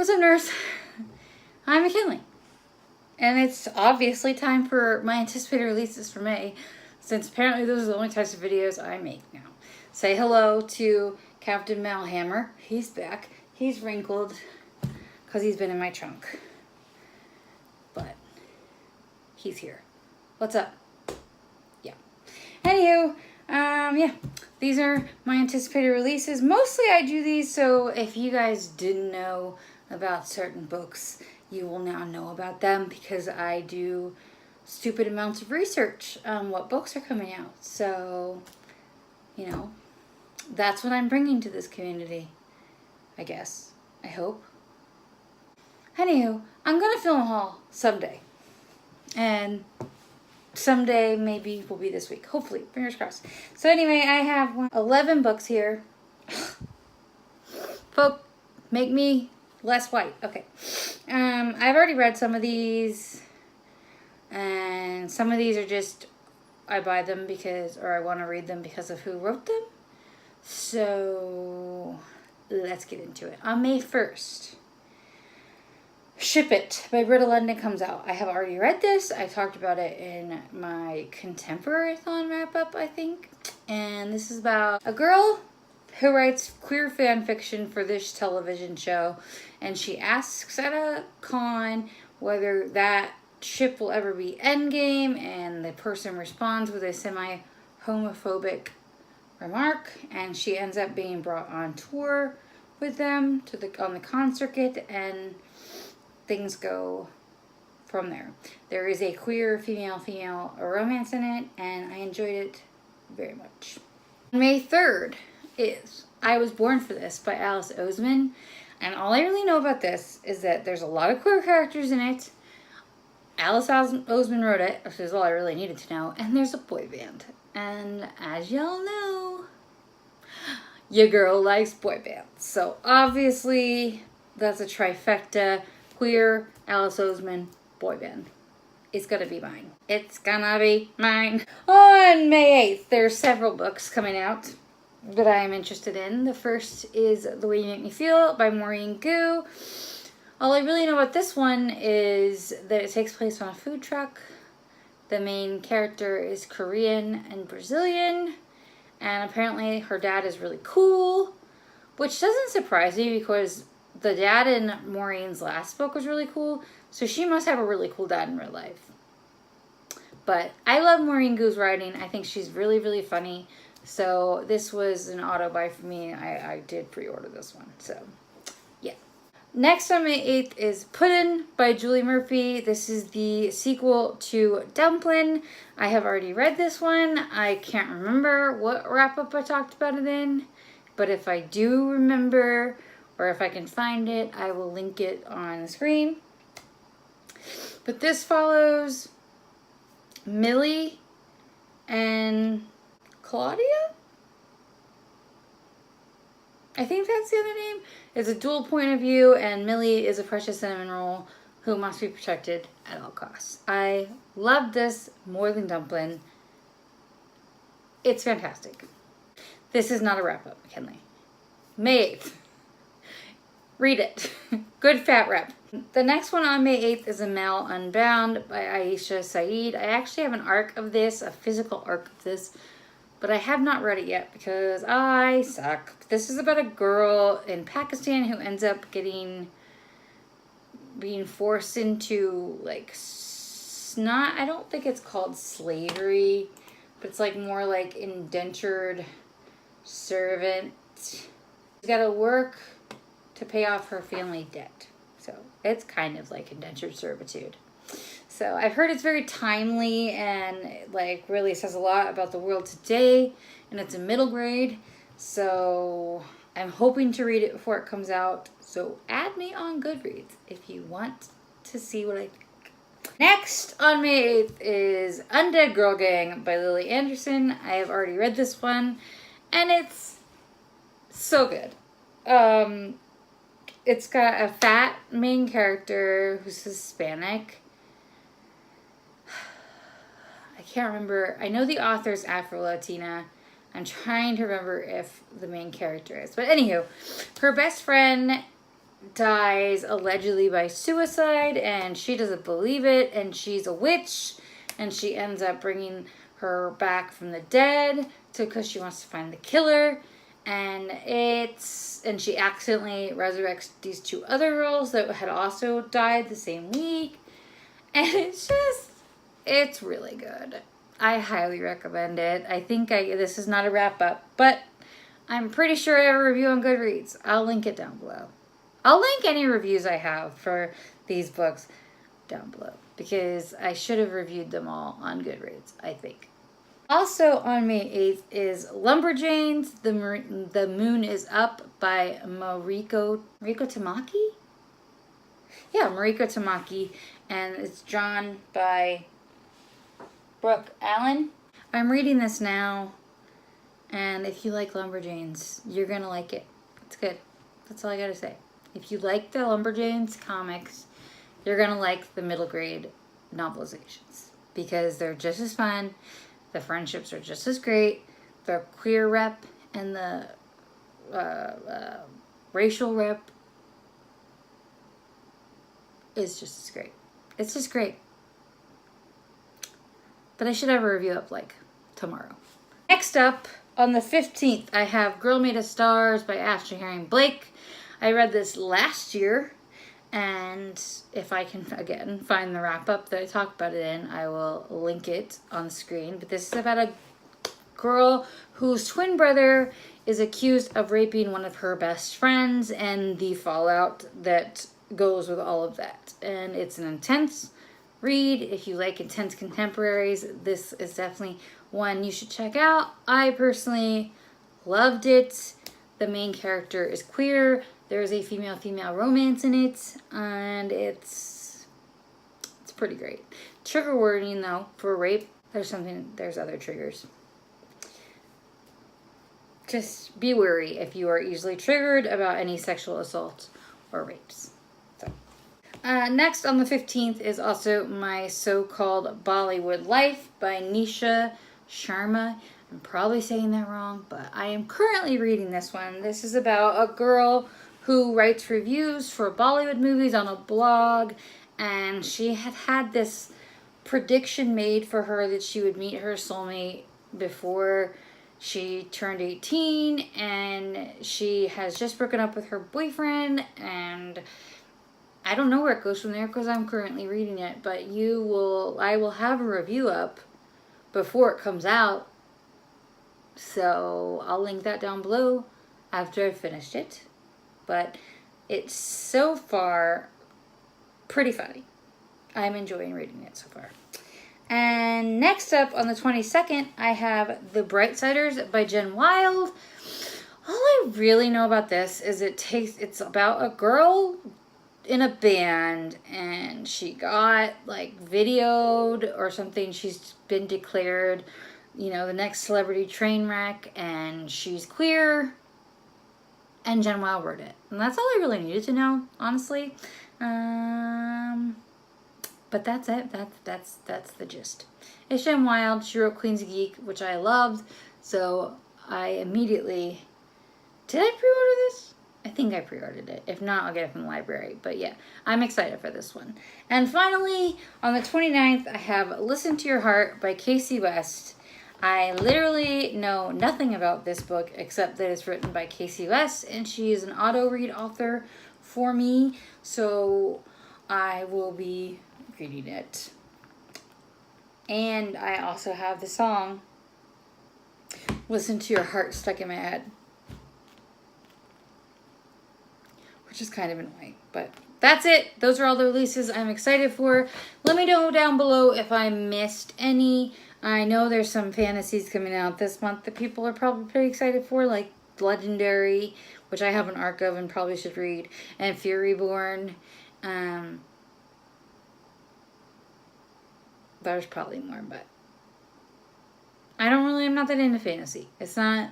What's up, nurse? I'm McKinley. And it's obviously time for my anticipated releases for May, since apparently those are the only types of videos I make now. Say hello to Captain Malhammer. He's back. He's wrinkled because he's been in my trunk. But he's here. What's up? Yeah. Anywho, yeah. These are my anticipated releases. Mostly I do these so if you guys didn't know about certain books, you will now know about them because I do stupid amounts of research on what books are coming out. So, you know, that's what I'm bringing to this community, I guess. I hope. Anywho, I'm going to film a haul someday. And someday maybe will be this week. Hopefully. Fingers crossed. So anyway, I have 11 books here. Folk, make me less white. Okay. I've already read some of these. And some of these are just, I buy them because, or I want to read them because of who wrote them. So, let's get into it. On May 1st, Ship It by Britta London comes out. I have already read this. I talked about it in my Contemporary-thon wrap-up, I think. And this is about a girl who writes queer fan fiction for this television show. And she asks at a con whether that ship will ever be endgame. And the person responds with a semi-homophobic remark. And she ends up being brought on tour with them on the con circuit. And things go from there. There is a queer female-female romance in it, and I enjoyed it very much. May 3rd is I Was Born for This by Alice Oseman, and all I really know about this is that there's a lot of queer characters in it. Alice Oseman wrote it, which is all I really needed to know, and there's a boy band. And as y'all know, your girl likes boy bands. So obviously, that's a trifecta. Queer, Alice Oseman, boy band. It's gonna be mine. It's gonna be mine. On May 8th, there's several books coming out that I am interested in. The first is The Way You Make Me Feel by Maureen Gu. All I really know about this one is that it takes place on a food truck. The main character is Korean and Brazilian. And apparently her dad is really cool. Which doesn't surprise me because the dad in Maureen's last book was really cool, so she must have a really cool dad in real life. But I love Maureen Gu's writing. I think she's really, really funny. So this was an auto buy for me. I did pre-order this one. So, yeah. Next on May 8th is Puddin' by Julie Murphy. This is the sequel to Dumplin'. I have already read this one. I can't remember what wrap-up I talked about it in. But if I do remember, or if I can find it, I will link it on the screen. But this follows Millie and Claudia? I think that's the other name. It's a dual point of view, and Millie is a precious cinnamon roll who must be protected at all costs. I love this more than Dumplin'. It's fantastic. This is not a wrap-up, McKinley. May 8th. Read it. Good fat rep. The next one on May 8th is Amal Unbound by Aisha Saeed. I actually have an arc of this, a physical arc of this, but I have not read it yet because I suck. This is about a girl in Pakistan who ends up being forced into like I don't think it's called slavery, but it's like more like indentured servant. She's got to work to pay off her family debt. So it's kind of like indentured servitude. So I've heard it's very timely and like really says a lot about the world today, and it's a middle grade. So I'm hoping to read it before it comes out. So add me on Goodreads if you want to see what I think. Next on May 8th is Undead Girl Gang by Lily Anderson. I have already read this one, and it's so good. It's got a fat main character who's Hispanic. I can't remember. I know the author's Afro-Latina. I'm trying to remember if the main character is. But anywho, her best friend dies allegedly by suicide, and she doesn't believe it, and she's a witch, and she ends up bringing her back from the dead because she wants to find the killer. And she accidentally resurrects these two other girls that had also died the same week. And it's really good. I highly recommend it. I think this is not a wrap up, but I'm pretty sure I have a review on Goodreads. I'll link it down below. I'll link any reviews I have for these books down below because I should have reviewed them all on Goodreads, I think. Also on May 8th is Lumberjanes, The Moon is Up by Mariko Tamaki? Yeah, Mariko Tamaki, and it's drawn by Brooke Allen. I'm reading this now, and if you like Lumberjanes, you're gonna like it. It's good. That's all I gotta say. If you like the Lumberjanes comics, you're gonna like the middle grade novelizations because they're just as fun. The friendships are just as great. The queer rep and the racial rep is just as great. It's just great. But I should have a review up like tomorrow. Next up, on the 15th, I have Girl Made of Stars by Ashley Herring Blake. I read this last year, and if I can, again, find the wrap-up that I talked about it in, I will link it on the screen. But this is about a girl whose twin brother is accused of raping one of her best friends and the fallout that goes with all of that. And it's an intense read. If you like intense contemporaries, this is definitely one you should check out. I personally loved it. The main character is queer. There's a female-female romance in it, and it's pretty great. Trigger warning though for rape. There's other triggers. Just be wary if you are easily triggered about any sexual assault or rapes. So, next on the 15th is also My So-Called Bollywood Life by Nisha Sharma. I'm probably saying that wrong, but I am currently reading this one. This is about a girl who writes reviews for Bollywood movies on a blog, and she had this prediction made for her that she would meet her soulmate before she turned 18, and she has just broken up with her boyfriend, and I don't know where it goes from there because I'm currently reading it, but I will have a review up before it comes out, so I'll link that down below after I've finished it. But it's so far pretty funny. I'm enjoying reading it so far. And next up on the 22nd, I have The Brightsiders by Jen Wild. All I really know about this is it's about a girl in a band, and she got like videoed or something. She's been declared, the next celebrity train wreck, and she's queer. And Jen Wild wrote it. And that's all I really needed to know, honestly. But that's it. That's the gist. It's Jen Wild. She wrote Queen's Geek, which I loved. So I immediately... Did I pre-order this? I think I pre-ordered it. If not, I'll get it from the library. But yeah, I'm excited for this one. And finally, on the 29th, I have Listen to Your Heart by Casey West. I literally know nothing about this book except that it's written by Casey West, and she is an auto-read author for me, so I will be reading it. And I also have the song Listen to Your Heart stuck in my head, which is kind of annoying, but that's it. Those are all the releases I'm excited for. Let me know down below if I missed any. I know there's some fantasies coming out this month that people are probably pretty excited for, like Legendary, which I have an arc of and probably should read, and Fear Reborn. There's probably more, but I'm not that into fantasy. It's not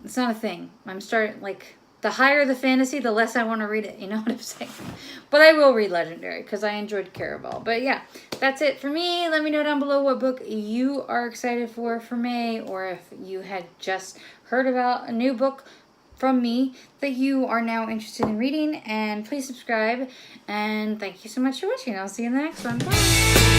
a thing. I'm starting, like, the higher the fantasy, the less I want to read it. You know what I'm saying? But I will read Legendary because I enjoyed Caraval. But yeah, that's it for me. Let me know down below what book you are excited for May, or if you had just heard about a new book from me that you are now interested in reading. And please subscribe. And thank you so much for watching. I'll see you in the next one. Bye.